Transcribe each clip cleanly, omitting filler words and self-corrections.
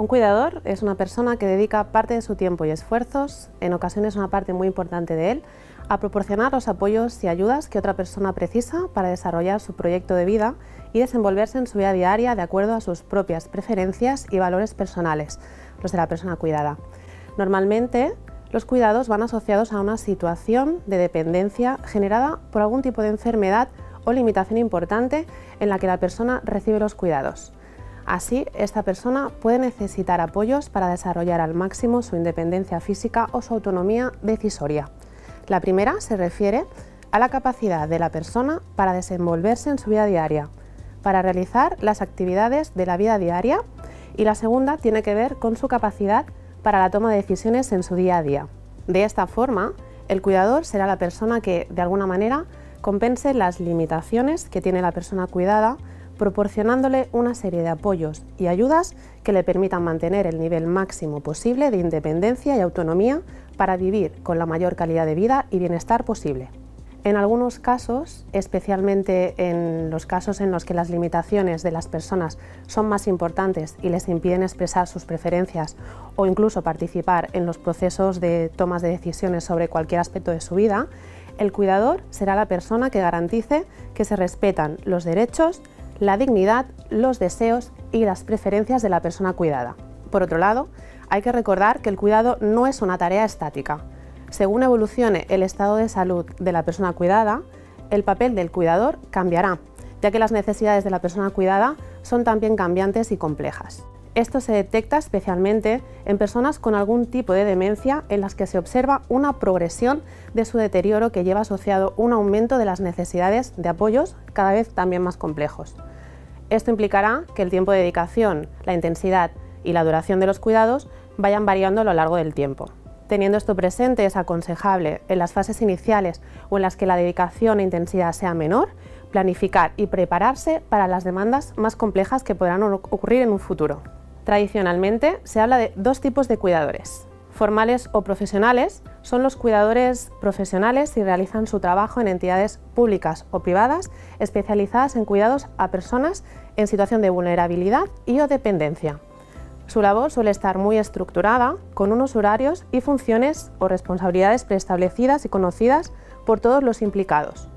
Un cuidador es una persona que dedica parte de su tiempo y esfuerzos, en ocasiones una parte muy importante de él, a proporcionar los apoyos y ayudas que otra persona precisa para desarrollar su proyecto de vida y desenvolverse en su vida diaria de acuerdo a sus propias preferencias y valores personales, los de la persona cuidada. Normalmente, los cuidados van asociados a una situación de dependencia generada por algún tipo de enfermedad o limitación importante en la que la persona recibe los cuidados. Así, esta persona puede necesitar apoyos para desarrollar al máximo su independencia física o su autonomía decisoria. La primera se refiere a la capacidad de la persona para desenvolverse en su vida diaria, para realizar las actividades de la vida diaria, y la segunda tiene que ver con su capacidad para la toma de decisiones en su día a día. De esta forma, el cuidador será la persona que, de alguna manera, compense las limitaciones que tiene la persona cuidada, proporcionándole una serie de apoyos y ayudas que le permitan mantener el nivel máximo posible de independencia y autonomía para vivir con la mayor calidad de vida y bienestar posible. En algunos casos, especialmente en los casos en los que las limitaciones de las personas son más importantes y les impiden expresar sus preferencias o incluso participar en los procesos de tomas de decisiones sobre cualquier aspecto de su vida, el cuidador será la persona que garantice que se respetan los derechos, la dignidad, los deseos y las preferencias de la persona cuidada. Por otro lado, hay que recordar que el cuidado no es una tarea estática. Según evolucione el estado de salud de la persona cuidada, el papel del cuidador cambiará, ya que las necesidades de la persona cuidada son también cambiantes y complejas. Esto se detecta especialmente en personas con algún tipo de demencia en las que se observa una progresión de su deterioro que lleva asociado un aumento de las necesidades de apoyos cada vez también más complejos. Esto implicará que el tiempo de dedicación, la intensidad y la duración de los cuidados vayan variando a lo largo del tiempo. Teniendo esto presente, es aconsejable, en las fases iniciales o en las que la dedicación e intensidad sea menor, planificar y prepararse para las demandas más complejas que podrán ocurrir en un futuro. Tradicionalmente, se habla de dos tipos de cuidadores. Formales o profesionales son los cuidadores profesionales y realizan su trabajo en entidades públicas o privadas especializadas en cuidados a personas en situación de vulnerabilidad y o dependencia. Su labor suele estar muy estructurada, con unos horarios y funciones o responsabilidades preestablecidas y conocidas por todos los implicados.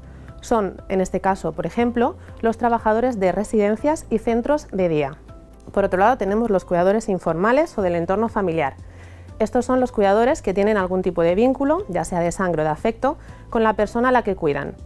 Son, en este caso, por ejemplo, los trabajadores de residencias y centros de día. Por otro lado, tenemos los cuidadores informales o del entorno familiar. Estos son los cuidadores que tienen algún tipo de vínculo, ya sea de sangre o de afecto, con la persona a la que cuidan.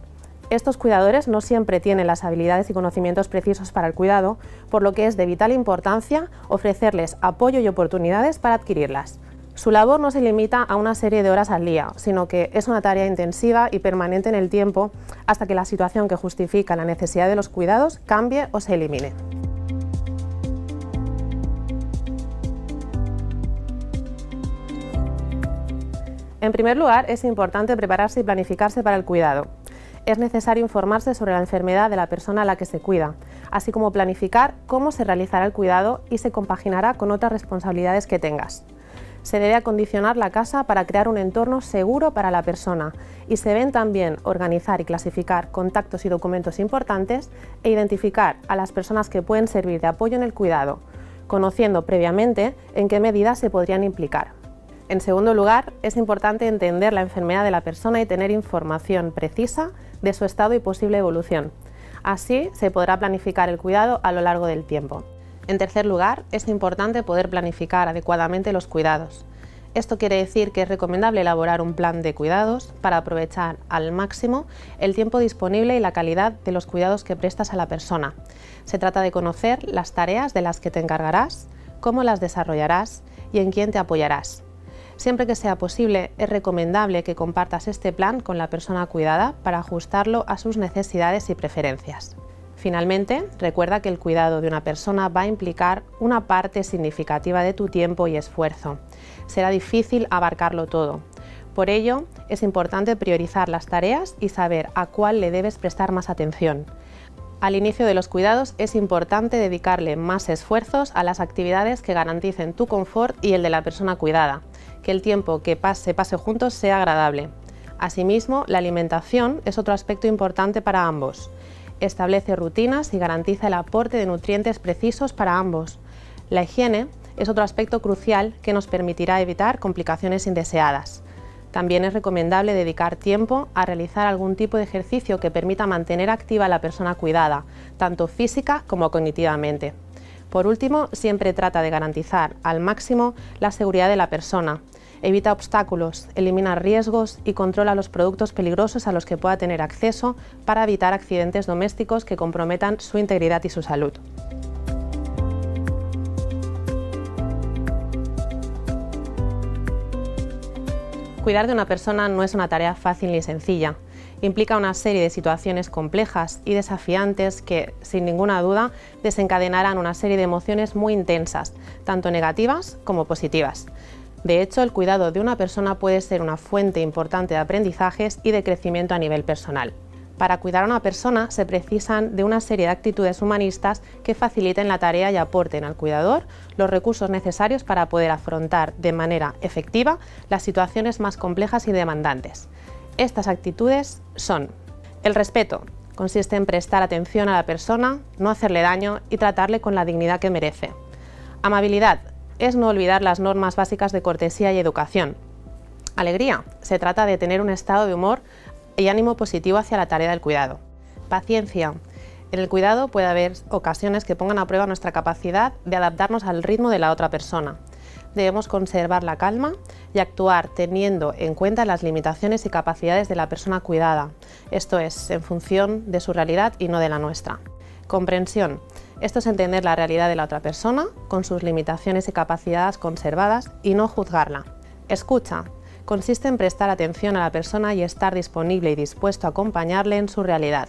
Estos cuidadores no siempre tienen las habilidades y conocimientos precisos para el cuidado, por lo que es de vital importancia ofrecerles apoyo y oportunidades para adquirirlas. Su labor no se limita a una serie de horas al día, sino que es una tarea intensiva y permanente en el tiempo hasta que la situación que justifica la necesidad de los cuidados cambie o se elimine. En primer lugar, es importante prepararse y planificarse para el cuidado. Es necesario informarse sobre la enfermedad de la persona a la que se cuida, así como planificar cómo se realizará el cuidado y se compaginará con otras responsabilidades que tengas. Se debe acondicionar la casa para crear un entorno seguro para la persona y se deben también organizar y clasificar contactos y documentos importantes e identificar a las personas que pueden servir de apoyo en el cuidado, conociendo previamente en qué medidas se podrían implicar. En segundo lugar, es importante entender la enfermedad de la persona y tener información precisa de su estado y posible evolución. Así se podrá planificar el cuidado a lo largo del tiempo. En tercer lugar, es importante poder planificar adecuadamente los cuidados. Esto quiere decir que es recomendable elaborar un plan de cuidados para aprovechar al máximo el tiempo disponible y la calidad de los cuidados que prestas a la persona. Se trata de conocer las tareas de las que te encargarás, cómo las desarrollarás y en quién te apoyarás. Siempre que sea posible, es recomendable que compartas este plan con la persona cuidada para ajustarlo a sus necesidades y preferencias. Finalmente, recuerda que el cuidado de una persona va a implicar una parte significativa de tu tiempo y esfuerzo. Será difícil abarcarlo todo. Por ello, es importante priorizar las tareas y saber a cuál le debes prestar más atención. Al inicio de los cuidados es importante dedicarle más esfuerzos a las actividades que garanticen tu confort y el de la persona cuidada, que el tiempo que se pase juntos sea agradable. Asimismo, la alimentación es otro aspecto importante para ambos. Establece rutinas y garantiza el aporte de nutrientes precisos para ambos. La higiene es otro aspecto crucial que nos permitirá evitar complicaciones indeseadas. También es recomendable dedicar tiempo a realizar algún tipo de ejercicio que permita mantener activa a la persona cuidada, tanto física como cognitivamente. Por último, siempre trata de garantizar al máximo la seguridad de la persona. Evita obstáculos, elimina riesgos y controla los productos peligrosos a los que pueda tener acceso para evitar accidentes domésticos que comprometan su integridad y su salud. Cuidar de una persona no es una tarea fácil ni sencilla. Implica una serie de situaciones complejas y desafiantes que, sin ninguna duda, desencadenarán una serie de emociones muy intensas, tanto negativas como positivas. De hecho, el cuidado de una persona puede ser una fuente importante de aprendizajes y de crecimiento a nivel personal. Para cuidar a una persona se precisan de una serie de actitudes humanistas que faciliten la tarea y aporten al cuidador los recursos necesarios para poder afrontar de manera efectiva las situaciones más complejas y demandantes. Estas actitudes son: el respeto, consiste en prestar atención a la persona, no hacerle daño y tratarle con la dignidad que merece. Amabilidad, es no olvidar las normas básicas de cortesía y educación. Alegría, se trata de tener un estado de humor y ánimo positivo hacia la tarea del cuidado. Paciencia, en el cuidado puede haber ocasiones que pongan a prueba nuestra capacidad de adaptarnos al ritmo de la otra persona. Debemos conservar la calma y actuar teniendo en cuenta las limitaciones y capacidades de la persona cuidada, esto es, en función de su realidad y no de la nuestra. Comprensión, esto es entender la realidad de la otra persona, con sus limitaciones y capacidades conservadas, y no juzgarla. Escucha, consiste en prestar atención a la persona y estar disponible y dispuesto a acompañarle en su realidad.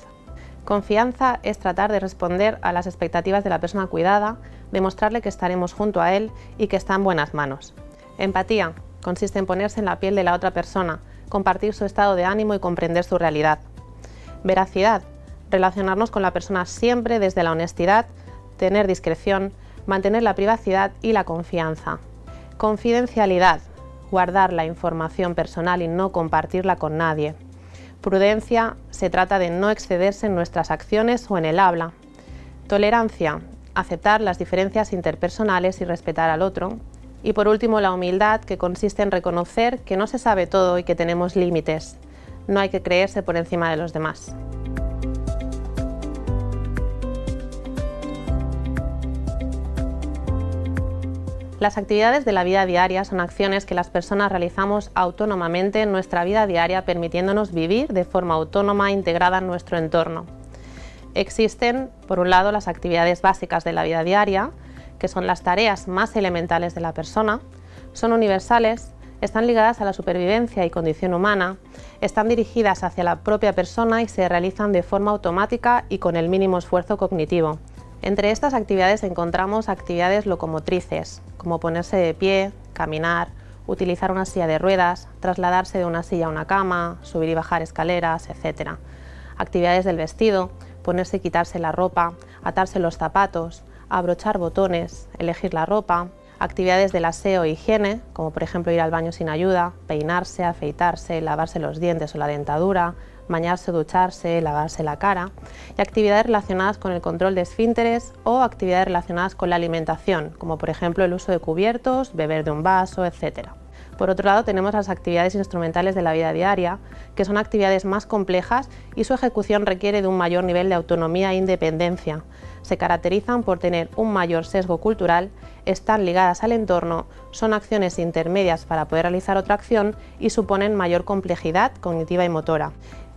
Confianza es tratar de responder a las expectativas de la persona cuidada, demostrarle que estaremos junto a él y que está en buenas manos. Empatía consiste en ponerse en la piel de la otra persona, compartir su estado de ánimo y comprender su realidad. Veracidad, relacionarnos con la persona siempre desde la honestidad, tener discreción, mantener la privacidad y la confianza. Confidencialidad, guardar la información personal y no compartirla con nadie. Prudencia, se trata de no excederse en nuestras acciones o en el habla. Tolerancia, aceptar las diferencias interpersonales y respetar al otro. Y por último, la humildad, que consiste en reconocer que no se sabe todo y que tenemos límites. No hay que creerse por encima de los demás. Las actividades de la vida diaria son acciones que las personas realizamos autónomamente en nuestra vida diaria, permitiéndonos vivir de forma autónoma integrada en nuestro entorno. Existen, por un lado, las actividades básicas de la vida diaria, que son las tareas más elementales de la persona, son universales, están ligadas a la supervivencia y condición humana, están dirigidas hacia la propia persona y se realizan de forma automática y con el mínimo esfuerzo cognitivo. Entre estas actividades encontramos actividades locomotrices, como ponerse de pie, caminar, utilizar una silla de ruedas, trasladarse de una silla a una cama, subir y bajar escaleras, etc. Actividades del vestido, ponerse y quitarse la ropa, atarse los zapatos, abrochar botones, elegir la ropa. Actividades del aseo e higiene, como por ejemplo ir al baño sin ayuda, peinarse, afeitarse, lavarse los dientes o la dentadura, bañarse, ducharse, lavarse la cara, y actividades relacionadas con el control de esfínteres o actividades relacionadas con la alimentación, como por ejemplo el uso de cubiertos, beber de un vaso, etc. Por otro lado, tenemos las actividades instrumentales de la vida diaria, que son actividades más complejas y su ejecución requiere de un mayor nivel de autonomía e independencia. Se caracterizan por tener un mayor sesgo cultural, están ligadas al entorno, son acciones intermedias para poder realizar otra acción y suponen mayor complejidad cognitiva y motora.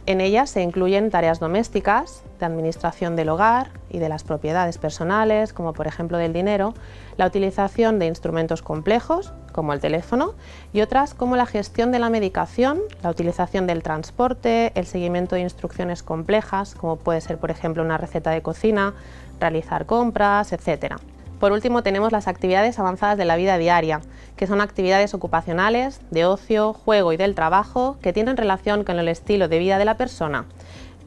En ellas se incluyen tareas domésticas, de administración del hogar y de las propiedades personales, como por ejemplo del dinero, la utilización de instrumentos complejos, como el teléfono, y otras como la gestión de la medicación, la utilización del transporte, el seguimiento de instrucciones complejas, como puede ser por ejemplo una receta de cocina, realizar compras, etc. Por último, tenemos las actividades avanzadas de la vida diaria, que son actividades ocupacionales, de ocio, juego y del trabajo, que tienen relación con el estilo de vida de la persona.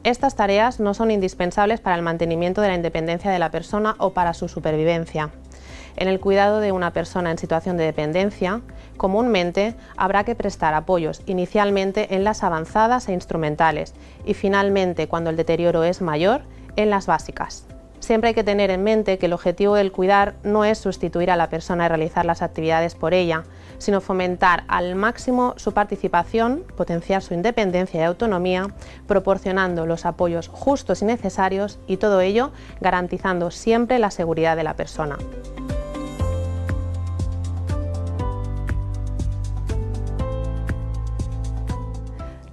Estas tareas no son indispensables para el mantenimiento de la independencia de la persona o para su supervivencia. En el cuidado de una persona en situación de dependencia, comúnmente habrá que prestar apoyos inicialmente en las avanzadas e instrumentales y finalmente, cuando el deterioro es mayor, en las básicas. Siempre hay que tener en mente que el objetivo del cuidar no es sustituir a la persona y realizar las actividades por ella, sino fomentar al máximo su participación, potenciar su independencia y autonomía, proporcionando los apoyos justos y necesarios y todo ello garantizando siempre la seguridad de la persona.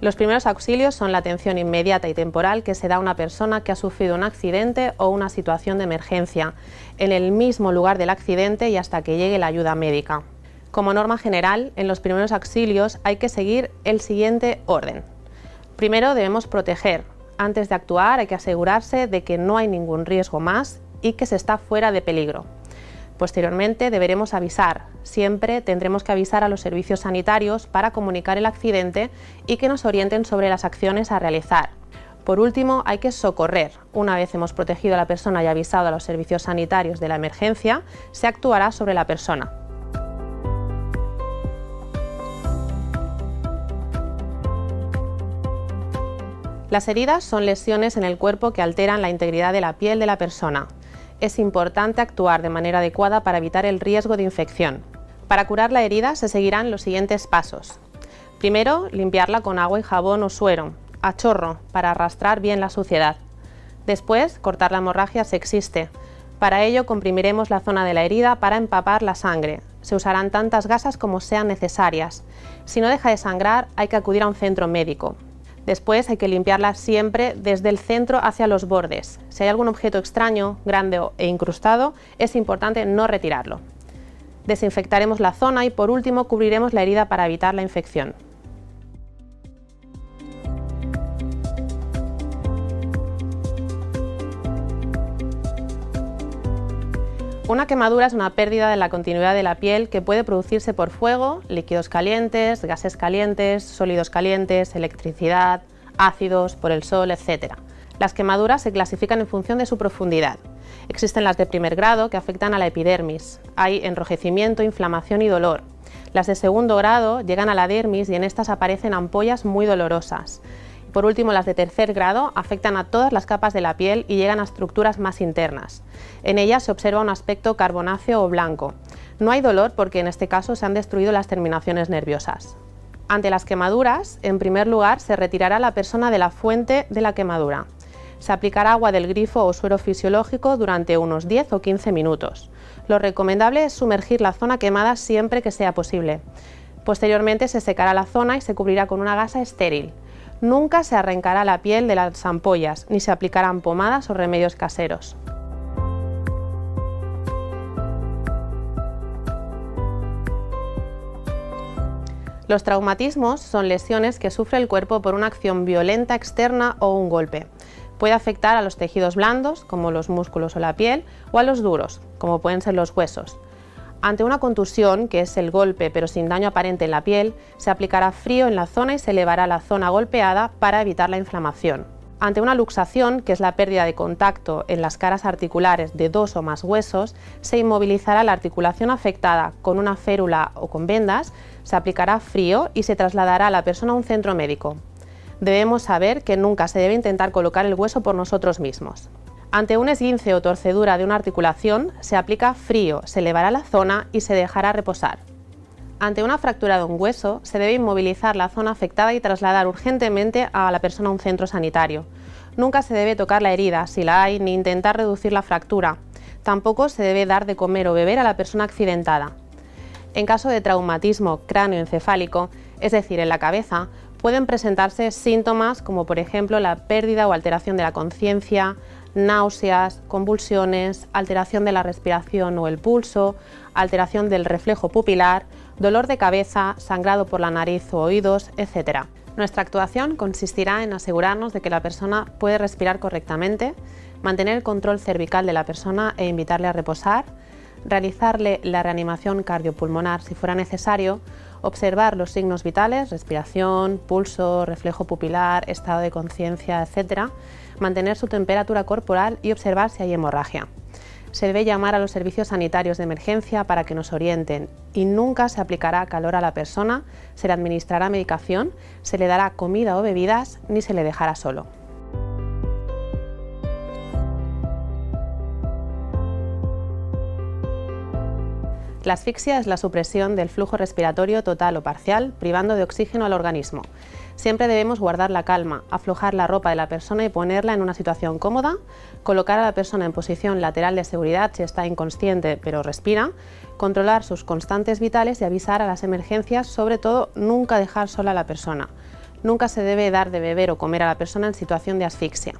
Los primeros auxilios son la atención inmediata y temporal que se da a una persona que ha sufrido un accidente o una situación de emergencia, en el mismo lugar del accidente y hasta que llegue la ayuda médica. Como norma general, en los primeros auxilios hay que seguir el siguiente orden. Primero debemos proteger. Antes de actuar hay que asegurarse de que no hay ningún riesgo más y que se está fuera de peligro. Posteriormente deberemos avisar. Siempre tendremos que avisar a los servicios sanitarios para comunicar el accidente y que nos orienten sobre las acciones a realizar. Por último, hay que socorrer. Una vez hemos protegido a la persona y avisado a los servicios sanitarios de la emergencia, se actuará sobre la persona. Las heridas son lesiones en el cuerpo que alteran la integridad de la piel de la persona. Es importante actuar de manera adecuada para evitar el riesgo de infección. Para curar la herida se seguirán los siguientes pasos. Primero, limpiarla con agua y jabón o suero, a chorro, para arrastrar bien la suciedad. Después, cortar la hemorragia si existe. Para ello, comprimiremos la zona de la herida para empapar la sangre. Se usarán tantas gasas como sean necesarias. Si no deja de sangrar, hay que acudir a un centro médico. Después hay que limpiarla siempre desde el centro hacia los bordes. Si hay algún objeto extraño, grande e incrustado, es importante no retirarlo. Desinfectaremos la zona y por último cubriremos la herida para evitar la infección. Una quemadura es una pérdida de la continuidad de la piel que puede producirse por fuego, líquidos calientes, gases calientes, sólidos calientes, electricidad, ácidos, por el sol, etc. Las quemaduras se clasifican en función de su profundidad. Existen las de primer grado que afectan a la epidermis. Hay enrojecimiento, inflamación y dolor. Las de segundo grado llegan a la dermis y en estas aparecen ampollas muy dolorosas. Por último, las de tercer grado afectan a todas las capas de la piel y llegan a estructuras más internas. En ellas se observa un aspecto carbonáceo o blanco. No hay dolor porque en este caso se han destruido las terminaciones nerviosas. Ante las quemaduras, en primer lugar, se retirará a la persona de la fuente de la quemadura. Se aplicará agua del grifo o suero fisiológico durante unos 10 o 15 minutos. Lo recomendable es sumergir la zona quemada siempre que sea posible. Posteriormente se secará la zona y se cubrirá con una gasa estéril. Nunca se arrancará la piel de las ampollas, ni se aplicarán pomadas o remedios caseros. Los traumatismos son lesiones que sufre el cuerpo por una acción violenta externa o un golpe. Puede afectar a los tejidos blandos, como los músculos o la piel, o a los duros, como pueden ser los huesos. Ante una contusión, que es el golpe pero sin daño aparente en la piel, se aplicará frío en la zona y se elevará la zona golpeada para evitar la inflamación. Ante una luxación, que es la pérdida de contacto en las caras articulares de 2 o más huesos, se inmovilizará la articulación afectada con una férula o con vendas, se aplicará frío y se trasladará a la persona a un centro médico. Debemos saber que nunca se debe intentar colocar el hueso por nosotros mismos. Ante un esguince o torcedura de una articulación, se aplica frío, se elevará la zona y se dejará reposar. Ante una fractura de un hueso, se debe inmovilizar la zona afectada y trasladar urgentemente a la persona a un centro sanitario. Nunca se debe tocar la herida, si la hay, ni intentar reducir la fractura. Tampoco se debe dar de comer o beber a la persona accidentada. En caso de traumatismo cráneoencefálico, es decir, en la cabeza, pueden presentarse síntomas como por ejemplo la pérdida o alteración de la conciencia, náuseas, convulsiones, alteración de la respiración o el pulso, alteración del reflejo pupilar, dolor de cabeza, sangrado por la nariz o oídos, etc. Nuestra actuación consistirá en asegurarnos de que la persona puede respirar correctamente, mantener el control cervical de la persona e invitarle a reposar, realizarle la reanimación cardiopulmonar si fuera necesario, observar los signos vitales, respiración, pulso, reflejo pupilar, estado de conciencia, etc., mantener su temperatura corporal y observar si hay hemorragia. Se debe llamar a los servicios sanitarios de emergencia para que nos orienten y nunca se aplicará calor a la persona, se le administrará medicación, se le dará comida o bebidas ni se le dejará solo. La asfixia es la supresión del flujo respiratorio total o parcial, privando de oxígeno al organismo. Siempre debemos guardar la calma, aflojar la ropa de la persona y ponerla en una situación cómoda, colocar a la persona en posición lateral de seguridad si está inconsciente pero respira, controlar sus constantes vitales y avisar a las emergencias, sobre todo nunca dejar sola a la persona. Nunca se debe dar de beber o comer a la persona en situación de asfixia.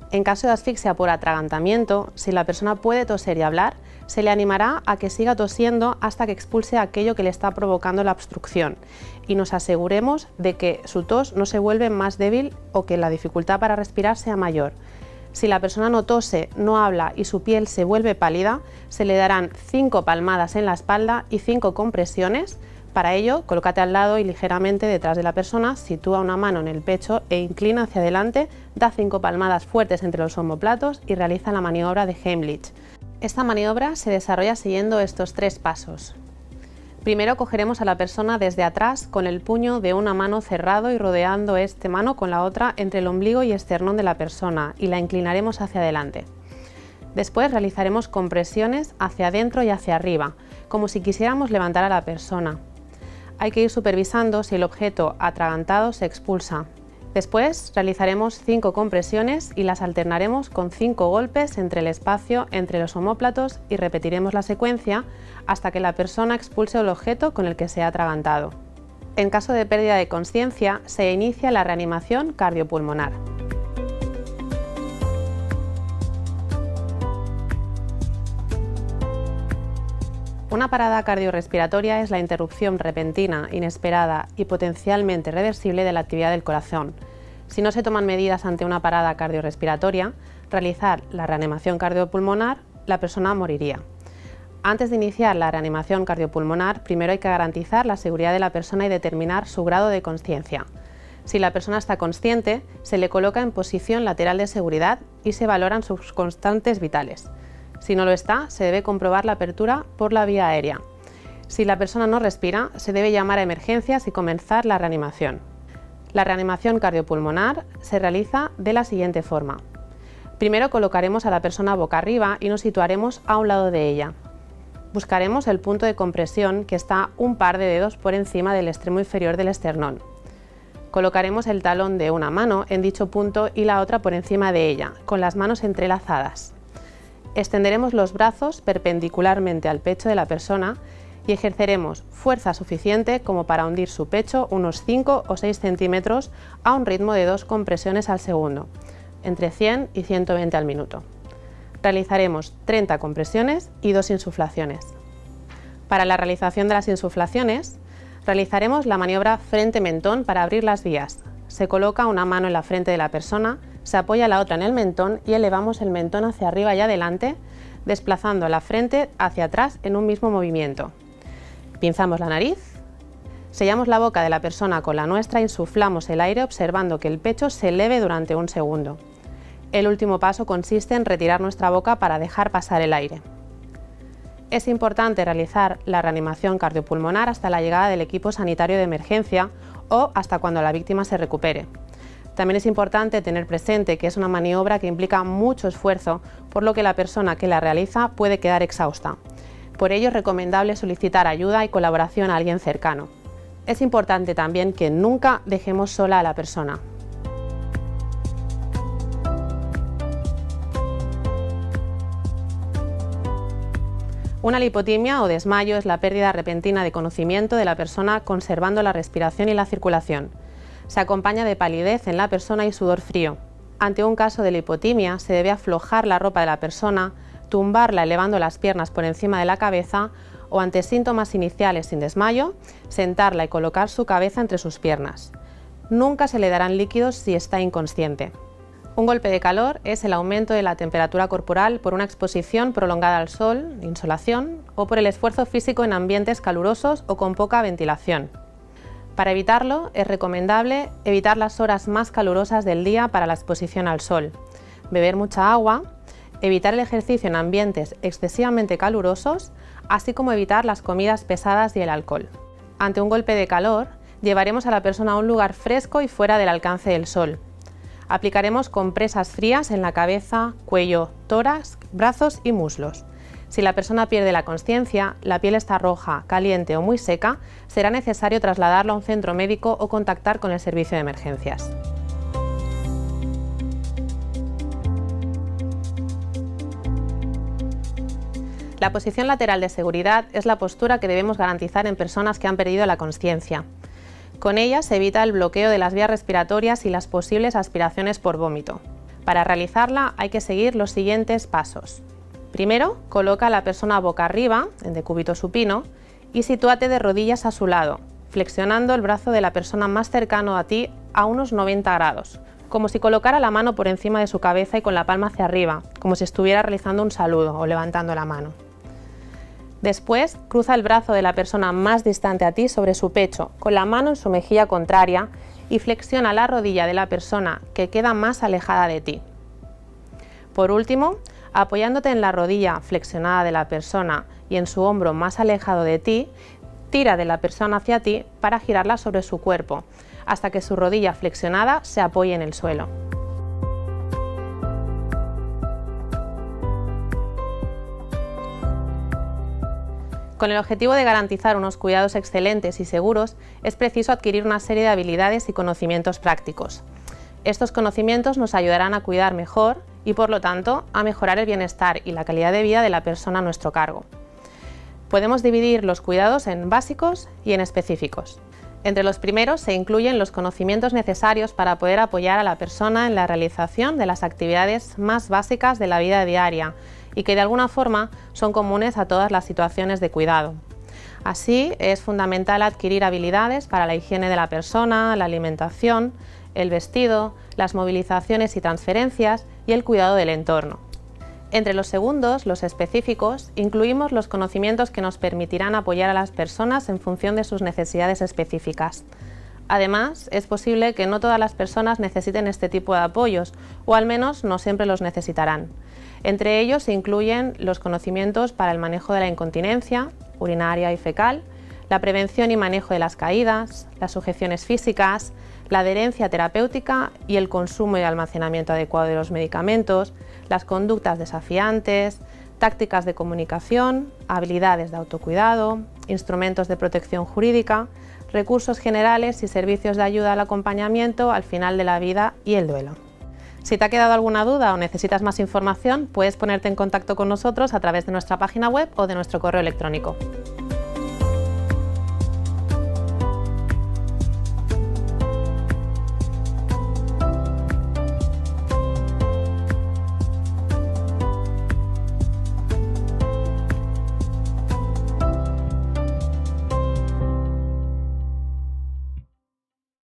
En caso de asfixia por atragantamiento, si la persona puede toser y hablar, se le animará a que siga tosiendo hasta que expulse aquello que le está provocando la obstrucción y nos aseguremos de que su tos no se vuelve más débil o que la dificultad para respirar sea mayor. Si la persona no tose, no habla y su piel se vuelve pálida, se le darán 5 palmadas en la espalda y 5 compresiones. Para ello, colócate al lado y ligeramente detrás de la persona, sitúa una mano en el pecho e inclina hacia adelante, da 5 palmadas fuertes entre los omóplatos y realiza la maniobra de Heimlich. Esta maniobra se desarrolla siguiendo estos 3 pasos. Primero cogeremos a la persona desde atrás con el puño de una mano cerrado y rodeando esta mano con la otra entre el ombligo y esternón de la persona y la inclinaremos hacia adelante. Después realizaremos compresiones hacia adentro y hacia arriba, como si quisiéramos levantar a la persona. Hay que ir supervisando si el objeto atragantado se expulsa. Después realizaremos 5 compresiones y las alternaremos con 5 golpes entre el espacio entre los omóplatos y repetiremos la secuencia hasta que la persona expulse el objeto con el que se ha atragantado. En caso de pérdida de consciencia, se inicia la reanimación cardiopulmonar. Una parada cardiorrespiratoria es la interrupción repentina, inesperada y potencialmente reversible de la actividad del corazón. Si no se toman medidas ante una parada cardiorrespiratoria, realizar la reanimación cardiopulmonar, la persona moriría. Antes de iniciar la reanimación cardiopulmonar, primero hay que garantizar la seguridad de la persona y determinar su grado de consciencia. Si la persona está consciente, se le coloca en posición lateral de seguridad y se valoran sus constantes vitales. Si no lo está, se debe comprobar la apertura por la vía aérea. Si la persona no respira, se debe llamar a emergencias y comenzar la reanimación. La reanimación cardiopulmonar se realiza de la siguiente forma. Primero colocaremos a la persona boca arriba y nos situaremos a un lado de ella. Buscaremos el punto de compresión que está un par de dedos por encima del extremo inferior del esternón. Colocaremos el talón de una mano en dicho punto y la otra por encima de ella, con las manos entrelazadas. Extenderemos los brazos perpendicularmente al pecho de la persona y ejerceremos fuerza suficiente como para hundir su pecho unos 5 o 6 centímetros a un ritmo de 2 compresiones al segundo, entre 100 y 120 al minuto. Realizaremos 30 compresiones y 2 insuflaciones. Para la realización de las insuflaciones, realizaremos la maniobra frente-mentón para abrir las vías. Se coloca una mano en la frente de la persona, se apoya la otra en el mentón y elevamos el mentón hacia arriba y adelante, desplazando la frente hacia atrás en un mismo movimiento. Pinzamos la nariz, sellamos la boca de la persona con la nuestra e insuflamos el aire observando que el pecho se eleve durante un segundo. El último paso consiste en retirar nuestra boca para dejar pasar el aire. Es importante realizar la reanimación cardiopulmonar hasta la llegada del equipo sanitario de emergencia o hasta cuando la víctima se recupere. También es importante tener presente que es una maniobra que implica mucho esfuerzo, por lo que la persona que la realiza puede quedar exhausta. Por ello es recomendable solicitar ayuda y colaboración a alguien cercano. Es importante también que nunca dejemos sola a la persona. Una lipotimia o desmayo es la pérdida repentina de conocimiento de la persona conservando la respiración y la circulación. Se acompaña de palidez en la persona y sudor frío. Ante un caso de lipotimia se debe aflojar la ropa de la persona, tumbarla elevando las piernas por encima de la cabeza o ante síntomas iniciales sin desmayo, sentarla y colocar su cabeza entre sus piernas. Nunca se le darán líquidos si está inconsciente. Un golpe de calor es el aumento de la temperatura corporal por una exposición prolongada al sol, insolación, o por el esfuerzo físico en ambientes calurosos o con poca ventilación. Para evitarlo, es recomendable evitar las horas más calurosas del día para la exposición al sol, beber mucha agua, evitar el ejercicio en ambientes excesivamente calurosos, así como evitar las comidas pesadas y el alcohol. Ante un golpe de calor, llevaremos a la persona a un lugar fresco y fuera del alcance del sol. Aplicaremos compresas frías en la cabeza, cuello, tórax, brazos y muslos. Si la persona pierde la consciencia, la piel está roja, caliente o muy seca, será necesario trasladarlo a un centro médico o contactar con el servicio de emergencias. La posición lateral de seguridad es la postura que debemos garantizar en personas que han perdido la consciencia. Con ella se evita el bloqueo de las vías respiratorias y las posibles aspiraciones por vómito. Para realizarla hay que seguir los siguientes pasos. Primero, coloca a la persona boca arriba, en decúbito supino, y sitúate de rodillas a su lado, flexionando el brazo de la persona más cercano a ti a unos 90 grados, como si colocara la mano por encima de su cabeza y con la palma hacia arriba, como si estuviera realizando un saludo o levantando la mano. Después, cruza el brazo de la persona más distante a ti sobre su pecho, con la mano en su mejilla contraria, y flexiona la rodilla de la persona que queda más alejada de ti. Por último, apoyándote en la rodilla flexionada de la persona y en su hombro más alejado de ti, tira de la persona hacia ti para girarla sobre su cuerpo, hasta que su rodilla flexionada se apoye en el suelo. Con el objetivo de garantizar unos cuidados excelentes y seguros, es preciso adquirir una serie de habilidades y conocimientos prácticos. Estos conocimientos nos ayudarán a cuidar mejor y, por lo tanto, a mejorar el bienestar y la calidad de vida de la persona a nuestro cargo. Podemos dividir los cuidados en básicos y en específicos. Entre los primeros se incluyen los conocimientos necesarios para poder apoyar a la persona en la realización de las actividades más básicas de la vida diaria y que de alguna forma son comunes a todas las situaciones de cuidado. Así, es fundamental adquirir habilidades para la higiene de la persona, la alimentación, el vestido, las movilizaciones y transferencias y el cuidado del entorno. Entre los segundos, los específicos, incluimos los conocimientos que nos permitirán apoyar a las personas en función de sus necesidades específicas. Además, es posible que no todas las personas necesiten este tipo de apoyos, o al menos no siempre los necesitarán. Entre ellos se incluyen los conocimientos para el manejo de la incontinencia, urinaria y fecal, la prevención y manejo de las caídas, las sujeciones físicas, la adherencia terapéutica y el consumo y almacenamiento adecuado de los medicamentos, las conductas desafiantes, tácticas de comunicación, habilidades de autocuidado, instrumentos de protección jurídica, recursos generales y servicios de ayuda al acompañamiento al final de la vida y el duelo. Si te ha quedado alguna duda o necesitas más información, puedes ponerte en contacto con nosotros a través de nuestra página web o de nuestro correo electrónico.